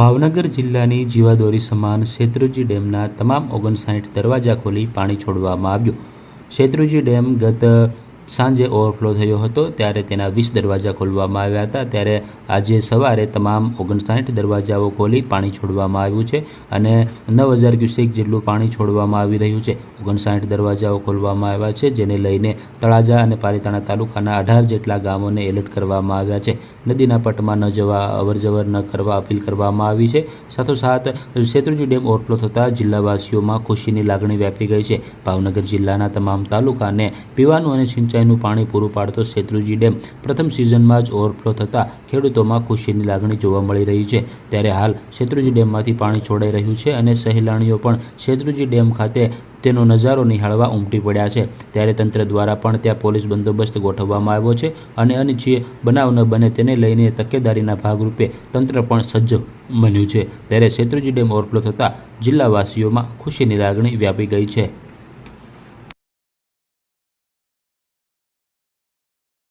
ભાવનગર જિલ્લાની જીવાદોરી સમાન શેત્રુંજી ડેમના તમામ 59 દરવાજા ખોલી પાણી છોડવામાં આવ્યું। શેત્રુંજી ડેમ ગત સાંજે ઓવરફ્લો થયો હતો ત્યારે તેના 20 દરવાજા ખોલવામાં આવ્યા હતા। ત્યારે આજે સવારે તમામ 59 દરવાજાઓ ખોલી પાણી છોડવામાં આવ્યું છે અને 9000 ક્યુસેક જેટલું પાણી છોડવામાં આવી રહ્યું છે। 59 દરવાજાઓ ખોલવામાં આવ્યા છે, જેને લઈને તળાજા અને પાલીતાણા તાલુકાના 18 જેટલા ગામોને એલર્ટ કરવામાં આવ્યા છે। નદીના પટમાં ન જવા, અવરજવર ન કરવા અપીલ કરવામાં આવી છે। સાથોસાથ શેત્રુંજી ડેમ ઓવરફ્લો થતાં જિલ્લાવાસીઓમાં ખુશીની લાગણી વ્યાપી ગઈ છે। ભાવનગર જિલ્લાના તમામ તાલુકાને પીવાનું અને સિંચાઈનું પાણી પૂરું પાડતો શેત્રુંજી ડેમ પ્રથમ સિઝનમાં જ ઓવરફ્લો થતાં ખેડૂતોમાં ખુશીની લાગણી જોવા મળી રહી છે। ત્યારે હાલ શેત્રુંજી ડેમમાંથી પાણી છોડાઈ રહ્યું છે અને સહેલાણીઓ પણ શેત્રુંજી ડેમ ખાતે તેનો નજારો નિહાળવા ઉમટી પડ્યા છે। ત્યારે તંત્ર દ્વારા પણ ત્યાં પોલીસ બંદોબસ્ત ગોઠવવામાં આવ્યો છે અને અનિચ્છનીય બનાવ ન બને તેને લઈને તકેદારીના ભાગરૂપે તંત્ર પણ સજ્જ બન્યું છે। ત્યારે શેત્રુંજી ડેમ ઓવરફ્લો થતાં જિલ્લાવાસીઓમાં ખુશીની લાગણી વ્યાપી ગઈ છે।